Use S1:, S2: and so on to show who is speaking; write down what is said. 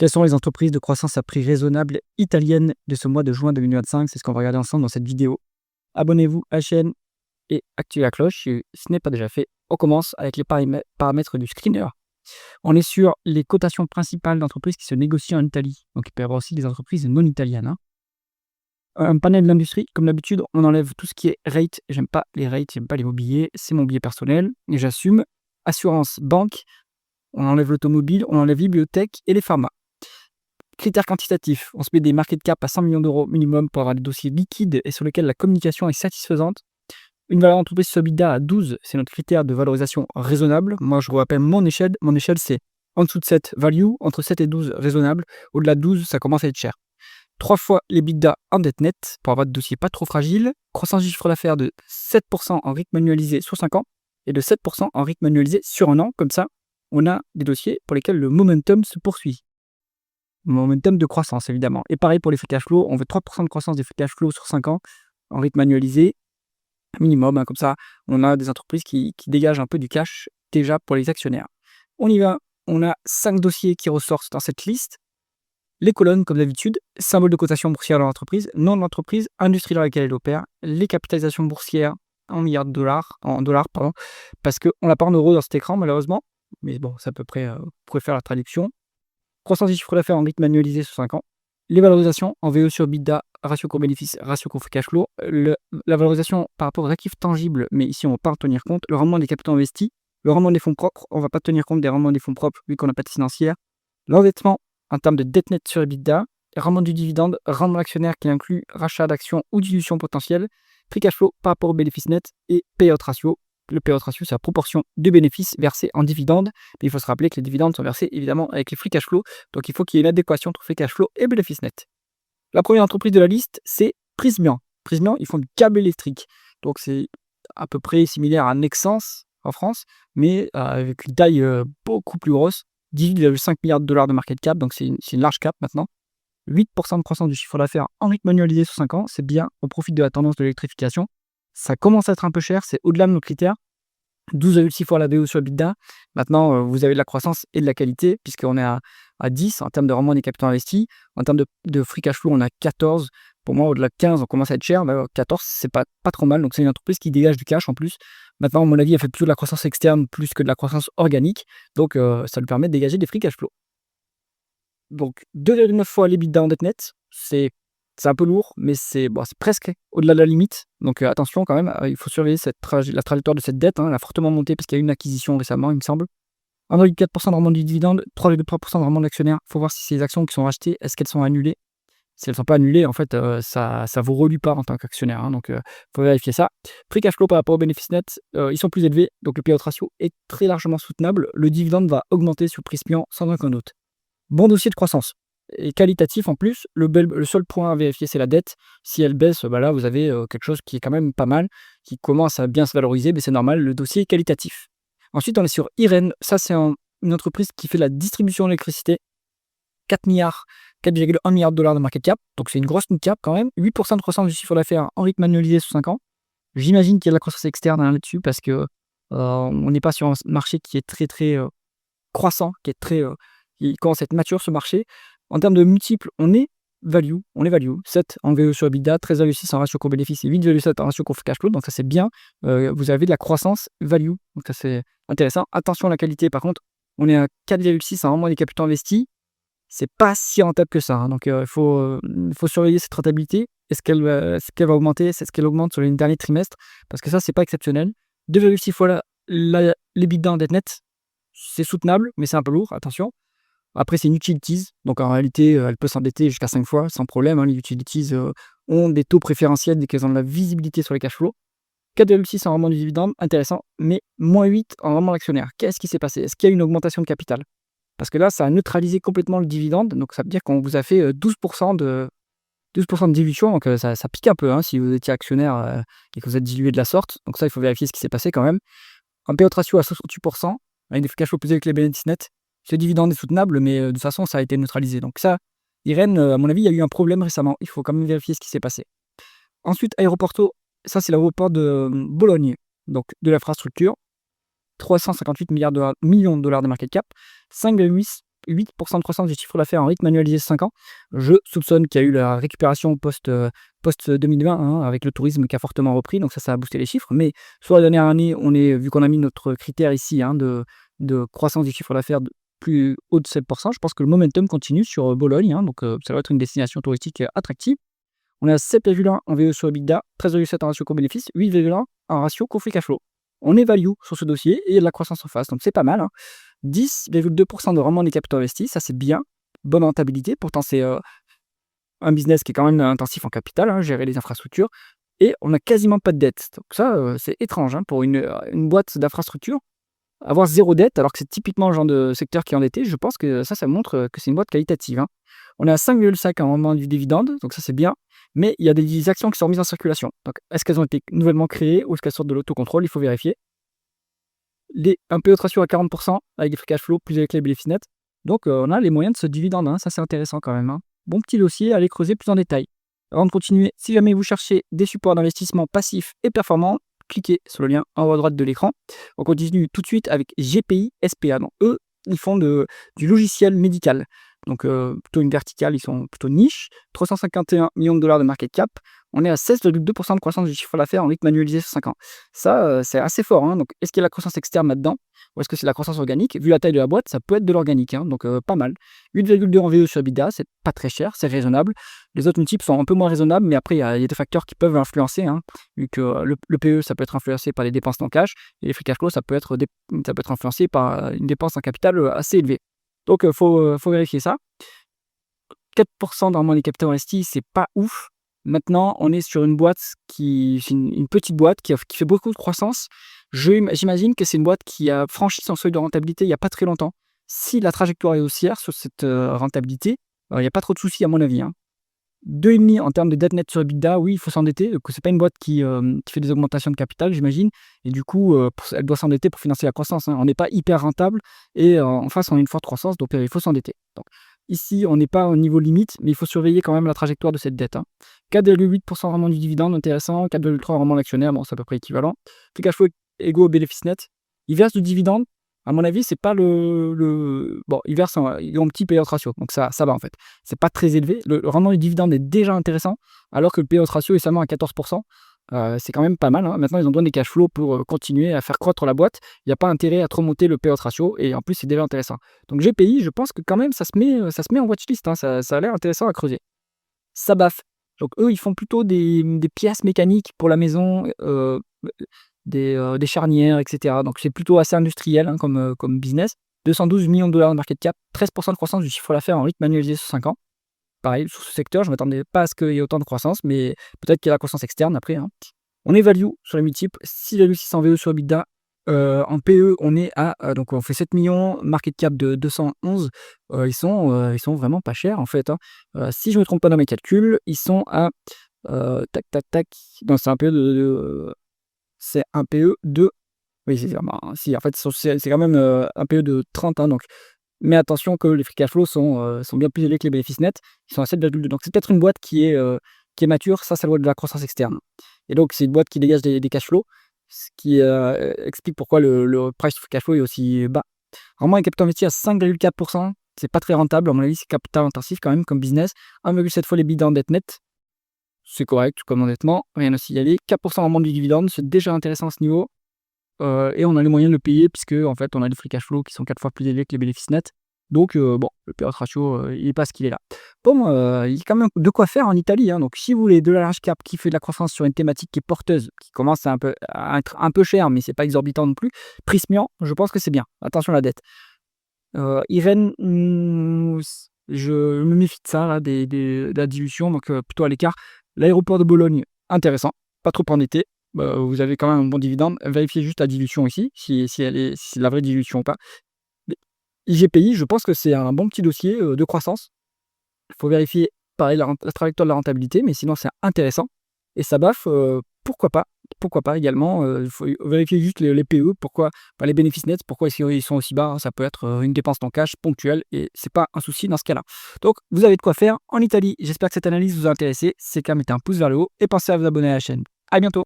S1: Quelles sont les entreprises de croissance à prix raisonnable italiennes de ce mois de juin 2025? C'est ce qu'on va regarder ensemble dans cette vidéo. Abonnez-vous à la chaîne et activez la cloche si ce n'est pas déjà fait. On commence avec les paramètres du screener. On est sur les cotations principales d'entreprises qui se négocient en Italie. Donc il peut y avoir aussi des entreprises non italiennes, hein. Un panel de l'industrie, comme d'habitude, on enlève tout ce qui est rate. J'aime pas les rates, j'aime pas l'immobilier, c'est mon biais personnel et j'assume. Assurance, banque, on enlève l'automobile, on enlève bibliothèque et les pharma. Critères quantitatifs, on se met des market cap à 100 millions d'euros minimum pour avoir des dossiers liquides et sur lesquels la communication est satisfaisante. Une valeur d'entreprise sur EBITDA à 12, c'est notre critère de valorisation raisonnable. Moi, je vous rappelle mon échelle. Mon échelle, c'est en dessous de 7, value, entre 7 et 12, raisonnable. Au-delà de 12, ça commence à être cher. 3 fois l'EBITDA en dette nette pour avoir des dossiers pas trop fragiles. Croissance du chiffre d'affaires de 7% en rythme annualisé sur 5 ans et de 7% en rythme annualisé sur un an. Comme ça, on a des dossiers pour lesquels le momentum se poursuit. Momentum de croissance, évidemment. Et pareil pour les free cash flow, on veut 3% de croissance des free cash flow sur 5 ans en rythme annualisé, minimum, hein, comme ça, on a des entreprises qui dégagent un peu du cash déjà pour les actionnaires. On y va, on a 5 dossiers qui ressortent dans cette liste. Les colonnes, comme d'habitude, symbole de cotation boursière de l'entreprise, nom de l'entreprise, industrie dans laquelle elle opère, les capitalisations boursières en milliards de dollars, pardon, parce qu'on l'a pas en euros dans cet écran, malheureusement, mais bon, c'est à peu près, vous pouvez faire la traduction. Croissance du chiffre d'affaires en rythme annualisé sur 5 ans. Les valorisations en VE sur EBITDA, ratio court bénéfice, ratio court free cash flow. La valorisation par rapport aux actifs tangibles, mais ici on ne va pas en tenir compte. Le rendement des capitaux investis, le rendement des fonds propres, on ne va pas tenir compte des rendements des fonds propres vu qu'on n'a pas de financière. L'endettement en termes de dette nette sur EBITDA, rendement du dividende, rendement actionnaire qui inclut rachat d'actions ou dilution potentielle, free cash flow par rapport au bénéfice net et payout ratio. Le payout ratio, c'est la proportion de bénéfices versés en dividendes. Mais il faut se rappeler que les dividendes sont versés évidemment avec les free cash flow. Donc il faut qu'il y ait une adéquation entre free cash flow et bénéfice net. La première entreprise de la liste, c'est Prysmian. Prysmian, ils font du câble électrique. Donc c'est à peu près similaire à Nexans en France, mais avec une taille beaucoup plus grosse. 18,5 milliards de dollars de market cap, donc c'est une large cap maintenant. 8% de croissance du chiffre d'affaires en rythme annualisé sur 5 ans, c'est bien, on profite de la tendance de l'électrification. Ça commence à être un peu cher, c'est au-delà de nos critères. 12,6 fois la VO sur EBITDA. Maintenant, vous avez de la croissance et de la qualité, puisqu'on est à 10 en termes de rendement des capitaux investis. En termes de free cash flow, on a 14. Pour moi, au-delà de 15, on commence à être cher. Mais 14, c'est pas trop mal. Donc, c'est une entreprise qui dégage du cash en plus. Maintenant, à mon avis, elle fait plutôt de la croissance externe plus que de la croissance organique. Donc, ça lui permet de dégager des free cash flow. Donc, 2,9 fois l'EBITDA en dette nette, c'est un peu lourd, mais c'est presque au-delà de la limite. Donc attention quand même, il faut surveiller la trajectoire de cette dette. Hein, elle a fortement monté parce qu'il y a eu une acquisition récemment, il me semble. 1,4% de rendement du dividende, 3,3% de rendement de l'actionnaire. Il faut voir si ces actions qui sont rachetées, est-ce qu'elles sont annulées. Si elles ne sont pas annulées, en fait, ça ne vous relue pas en tant qu'actionnaire. Hein, donc, il faut vérifier ça. Free cash flow par rapport au bénéfice net, ils sont plus élevés. Donc, le payout ratio est très largement soutenable. Le dividende va augmenter sur Prysmian sans aucun doute. Bon dossier de croissance. Et qualitatif en plus, le seul point à vérifier, c'est la dette. Si elle baisse, là, vous avez quelque chose qui est quand même pas mal, qui commence à bien se valoriser, mais c'est normal, le dossier est qualitatif. Ensuite, on est sur Iren. Ça, c'est une entreprise qui fait la distribution d'électricité. 4,1 milliards de dollars de market cap. Donc, c'est une grosse cap quand même. 8% de croissance du chiffre d'affaires en rythme annualisé sur 5 ans. J'imagine qu'il y a de la croissance externe là-dessus parce que on n'est pas sur un marché qui est très, très croissant, qui commence à être mature ce marché. En termes de multiples, on est value. 7 en VE sur EBITDA, 13,6 en ratio court bénéfice et 8,7 en ratio court free cash flow. Donc ça c'est bien. Vous avez de la croissance value. Donc ça c'est intéressant. Attention à la qualité par contre. On est à 4,6 en rendement des capitaux investis. C'est pas si rentable que ça. Hein. Donc il faut surveiller cette rentabilité. Est-ce qu'elle va augmenter? Est-ce qu'elle augmente sur les derniers trimestres? Parce que ça c'est pas exceptionnel. 2,6 fois l'EBITDA en dette nette. C'est soutenable, mais c'est un peu lourd. Attention. Après, c'est une utilities, donc en réalité, elle peut s'endetter jusqu'à 5 fois sans problème. Hein. Les utilities ont des taux préférentiels dès qu'elles ont de la visibilité sur les cash flows. 4,6 en rendement du dividende, intéressant, mais moins 8 en rendement d'actionnaire. Qu'est-ce qui s'est passé? Est-ce qu'il y a une augmentation de capital? Parce que là, ça a neutralisé complètement le dividende, donc ça veut dire qu'on vous a fait 12% de dilution, donc ça pique un peu hein, si vous étiez actionnaire et que vous êtes dilué de la sorte. Donc ça, il faut vérifier ce qui s'est passé quand même. Un payout ratio à 68%, avec des free cash flow plus avec les bénéfices nets. Ce dividende est soutenable, mais de toute façon, ça a été neutralisé. Donc ça, Iren, à mon avis, il y a eu un problème récemment. Il faut quand même vérifier ce qui s'est passé. Ensuite, Aeroporto, ça c'est l'aéroport de Bologne, donc de l'infrastructure. 358 millions de dollars de market cap, 5,8 8% de croissance du chiffre d'affaires en rythme annualisé sur 5 ans. Je soupçonne qu'il y a eu la récupération post 2020 hein, avec le tourisme qui a fortement repris, donc ça a boosté les chiffres. Mais sur la dernière année, vu qu'on a mis notre critère ici hein, de croissance du chiffre d'affaires plus haut de 7%, je pense que le momentum continue sur Bologne, hein, donc ça va être une destination touristique attractive. On est à 7,1 en VE sur EBITDA, 13,7 en ratio coût-bénéfice, 8,1 en ratio coût-free cash flow. On est value sur ce dossier et il y a de la croissance en face, donc c'est pas mal. Hein. 10,2% de rendement des capitaux investis, ça c'est bien, bonne rentabilité. Pourtant, c'est un business qui est quand même intensif en capital, hein, gérer les infrastructures, et on n'a quasiment pas de dette. Donc ça, c'est étrange hein, pour une boîte d'infrastructure. Avoir zéro dette, alors que c'est typiquement le genre de secteur qui est endetté, je pense que ça montre que c'est une boîte qualitative. Hein. On est à 5,5 en rendement du dividende, donc ça c'est bien, mais il y a des actions qui sont mises en circulation. Donc est-ce qu'elles ont été nouvellement créées ou est-ce qu'elles sortent de l'autocontrôle? Il faut vérifier. Un payout ratio à 40% avec des free cash flow plus avec les bénéfices nets. Donc on a les moyens de ce dividende, hein. Ça c'est intéressant quand même. Hein. Bon petit dossier, allez creuser plus en détail. Avant de continuer, si jamais vous cherchez des supports d'investissement passifs et performants, cliquez sur le lien en haut à droite de l'écran. On continue tout de suite avec GPI SPA. Donc, eux, ils font du logiciel médical. Donc plutôt une verticale, ils sont plutôt niche. 351 millions de dollars de market cap. On est à 16,2% de croissance du chiffre d'affaires en rythme annualisé sur 5 ans. Ça, c'est assez fort. Hein. Donc, est-ce qu'il y a la croissance externe là-dedans ou est-ce que c'est la croissance organique? Vu la taille de la boîte, ça peut être de l'organique. Hein. Donc, pas mal. 8,2 en VE sur EBITDA, c'est pas très cher, c'est raisonnable. Les autres multiples sont un peu moins raisonnables, mais après, il y a des facteurs qui peuvent influencer. Hein, vu que le PE, ça peut être influencé par les dépenses en cash et les free cash flow, ça peut être influencé par une dépense en capital assez élevée. Donc, faut vérifier ça. 4% de rendement des capitaux investis, c'est pas ouf. Maintenant, on est sur une boîte c'est une petite boîte qui fait beaucoup de croissance. J'imagine que c'est une boîte qui a franchi son seuil de rentabilité il n'y a pas très longtemps. Si la trajectoire est haussière sur cette rentabilité, il n'y a pas trop de soucis à mon avis. Hein. 2,5 en termes de dette nette sur EBITDA, oui, il faut s'endetter. C'est pas une boîte qui fait des augmentations de capital, j'imagine. Et du coup, elle doit s'endetter pour financer la croissance. Hein. On n'est pas hyper rentable et en face, on a une forte croissance, donc il faut s'endetter. Donc, ici, on n'est pas au niveau limite, mais il faut surveiller quand même la trajectoire de cette dette. Hein. 4,8% rendement du dividende, intéressant. 4,3% rendement d'actionnaire, bon, c'est à peu près équivalent. Free cash flow égaux au bénéfice net. Il verse du dividende. À mon avis, c'est pas Bon, ils versent un petit payout ratio, donc ça va en fait. C'est pas très élevé. Le rendement du dividende est déjà intéressant, alors que le payout ratio est seulement à 14%. C'est quand même pas mal. Hein. Maintenant, ils ont besoin des cash flows pour continuer à faire croître la boîte. Il n'y a pas intérêt à trop monter le payout ratio, et en plus, c'est déjà intéressant. Donc GPI, je pense que quand même, ça se met en watchlist. Hein. Ça a l'air intéressant à creuser. Sabaf. Donc eux, ils font plutôt des pièces mécaniques pour la maison, des charnières, etc. Donc c'est plutôt assez industriel hein, comme business. 212 millions de dollars de market cap, 13% de croissance du chiffre d'affaires en rythme annualisé sur 5 ans. Pareil, sur ce secteur, je ne m'attendais pas à ce qu'il y ait autant de croissance, mais peut-être qu'il y a la croissance externe après. Hein. On est value sur les multiples, 6,600 VE sur EBITDA. En PE, on est donc on fait 7 millions, market cap de 211. Ils sont vraiment pas chers en fait. Hein. Si je ne me trompe pas dans mes calculs, ils sont à tac tac tac. Non, c'est un PE c'est un PE de. Oui, si, en fait, c'est quand même un PE de 30. Hein, donc. Mais attention que les free cash flow sont bien plus élevés que les bénéfices nets. Ils sont à 7,2. Donc, c'est peut-être une boîte qui est mature. Ça doit être de la croissance externe. Et donc, c'est une boîte qui dégage des cash flows, ce qui explique pourquoi le price free cash flow est aussi bas. Vraiment, un capital investi à 5,4%. C'est pas très rentable. À mon avis, c'est capital intensif quand même comme business. 1,7 fois les bidas en dette nette. C'est correct comme endettement, rien à signaler. 4% rendement du dividende, c'est déjà intéressant à ce niveau. Et on a les moyens de le payer puisque en fait on a des free cash flow qui sont 4 fois plus élevés que les bénéfices nets. Donc bon, le payout ratio, il n'est pas ce qu'il est là. Bon, il y a quand même de quoi faire en Italie. Hein. Donc si vous voulez de la large cap qui fait de la croissance sur une thématique qui est porteuse, qui commence à être un peu cher, mais c'est pas exorbitant non plus, Prismian, je pense que c'est bien. Attention à la dette. Irène, je me méfie de ça, là, de la dilution, donc plutôt à l'écart. L'aéroport de Bologne, intéressant, pas trop endetté. Vous avez quand même un bon dividende. Vérifiez juste la dilution ici, si c'est la vraie dilution ou pas. Mais IGPI, je pense que c'est un bon petit dossier de croissance. Il faut vérifier, pareil, la trajectoire de la rentabilité, mais sinon c'est intéressant. Et Sabaf, pourquoi pas? Pourquoi pas également, il faut vérifier juste les PE, les bénéfices nets, pourquoi ils sont aussi bas. Hein, ça peut être une dépense en cash ponctuelle et c'est pas un souci dans ce cas-là. Donc vous avez de quoi faire en Italie. J'espère que cette analyse vous a intéressé. Si c'est le cas, mettez un pouce vers le haut et pensez à vous abonner à la chaîne. À bientôt.